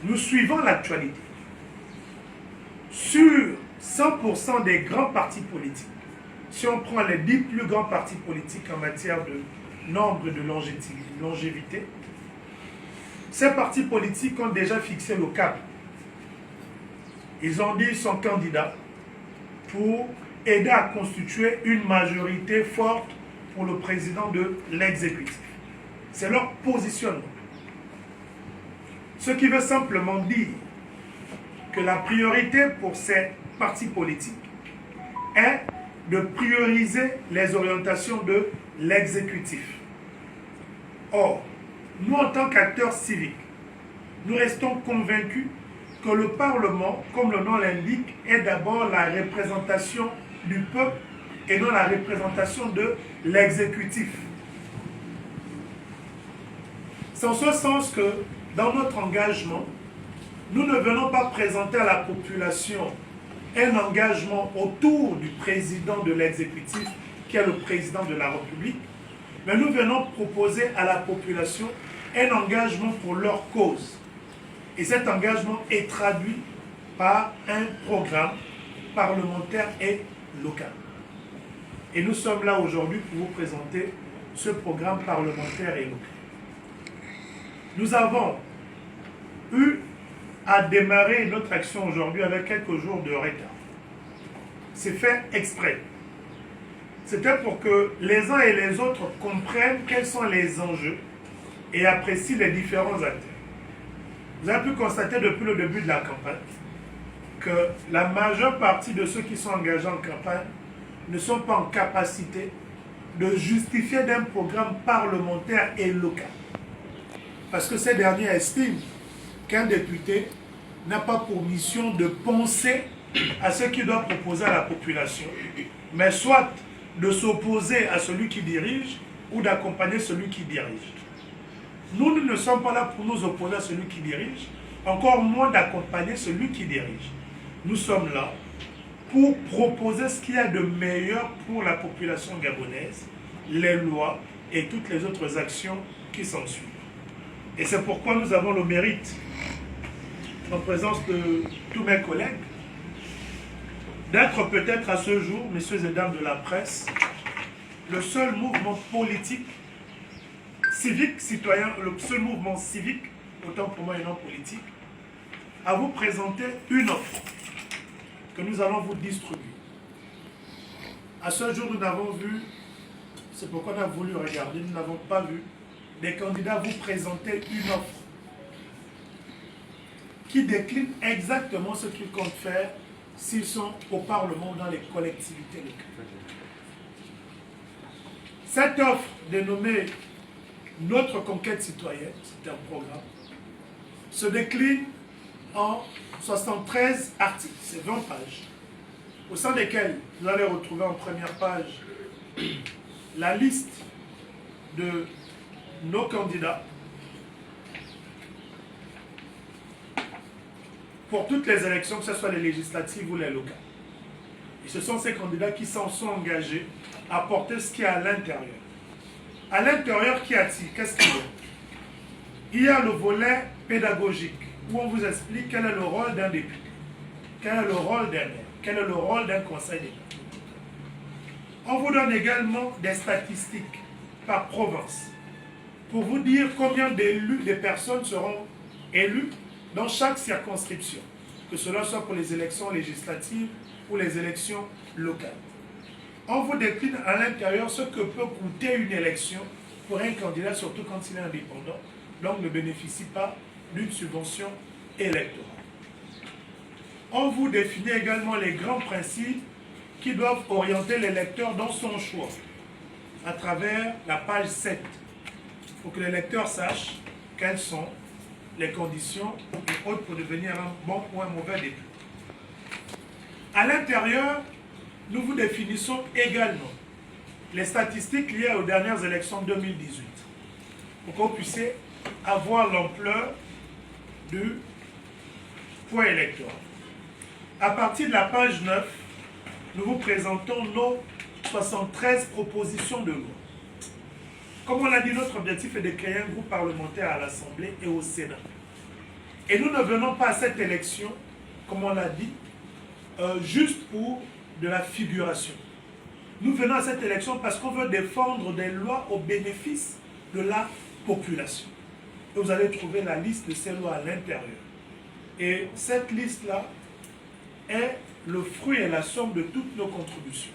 nous suivons l'actualité. Sur 100% des grands partis politiques, si on prend les 10 plus grands partis politiques en matière de nombre de longévité, ces partis politiques ont déjà fixé le cap. Ils ont dit qu'ils sont candidats pour aider à constituer une majorité forte pour le président de l'exécutif. C'est leur positionnement. Ce qui veut simplement dire que la priorité pour ces partis politiques est de prioriser les orientations de l'exécutif. Or, nous en tant qu'acteurs civiques, nous restons convaincus que le Parlement, comme le nom l'indique, est d'abord la représentation du peuple et non la représentation de l'exécutif. C'est en ce sens que, dans notre engagement, nous ne venons pas présenter à la population un engagement autour du président de l'exécutif, qui est le président de la République, mais nous venons proposer à la population un engagement pour leur cause. Et cet engagement est traduit par un programme parlementaire et local. Et nous sommes là aujourd'hui pour vous présenter ce programme parlementaire et local. Nous avons eu à démarrer notre action aujourd'hui avec quelques jours de retard. C'est fait exprès. C'était pour que les uns et les autres comprennent quels sont les enjeux et apprécient les différents acteurs. Vous avez pu constater depuis le début de la campagne que la majeure partie de ceux qui sont engagés en campagne ne sont pas en capacité de justifier d'un programme parlementaire et local. Parce que ces derniers estiment qu'un député n'a pas pour mission de penser à ce qu'il doit proposer à la population, mais soit de s'opposer à celui qui dirige ou d'accompagner celui qui dirige. Nous ne sommes pas là pour nous opposer à celui qui dirige, encore moins d'accompagner celui qui dirige. Nous sommes là pour proposer ce qu'il y a de meilleur pour la population gabonaise, les lois et toutes les autres actions qui s'en suivent. Et c'est pourquoi nous avons le mérite, en présence de tous mes collègues, d'être peut-être à ce jour, messieurs et dames de la presse, le seul mouvement politique, civique, citoyen, le seul mouvement civique, autant pour moi et non politique, à vous présenter une offre que nous allons vous distribuer. À ce jour, nous n'avons vu, c'est pourquoi on a voulu regarder, nous n'avons pas vu des candidats vous présenter une offre qui décline exactement ce qu'ils comptent faire s'ils sont au Parlement ou dans les collectivités locales. Cette offre dénommée Notre conquête citoyenne, c'est un programme, se décline en 73 articles, c'est 20 pages, au sein desquels vous allez retrouver en première page la liste de nos candidats pour toutes les élections, que ce soit les législatives ou les locales. Et ce sont ces candidats qui s'en sont engagés à porter ce qu'il y a à l'intérieur. À l'intérieur, qu'y a-t-il? Qu'est-ce qu'il y a? Il y a le volet pédagogique, où on vous explique quel est le rôle d'un député, quel est le rôle d'un maire, quel est le rôle d'un conseil d'État. On vous donne également des statistiques par province, pour vous dire combien d'élus, des personnes seront élues dans chaque circonscription, que cela soit pour les élections législatives ou les élections locales. On vous décline à l'intérieur ce que peut coûter une élection pour un candidat, surtout quand il est indépendant, donc ne bénéficie pas d'une subvention électorale. On vous définit également les grands principes qui doivent orienter l'électeur dans son choix, à travers la page 7, pour que l'électeur sache quelles sont les conditions et autres pour devenir un bon ou un mauvais député. À l'intérieur, nous vous définissons également les statistiques liées aux dernières élections 2018, pour que vous puissiez avoir l'ampleur du poids électoral. À partir de la page 9, nous vous présentons nos 73 propositions de loi. Comme on l'a dit, notre objectif est de créer un groupe parlementaire à l'Assemblée et au Sénat Et nous ne venons pas à cette élection, comme on l'a dit, juste pour de la figuration. Nous venons à cette élection parce qu'on veut défendre des lois au bénéfice de la population. Et vous allez trouver la liste de ces lois à l'intérieur. Et cette liste-là est le fruit et la somme de toutes nos contributions.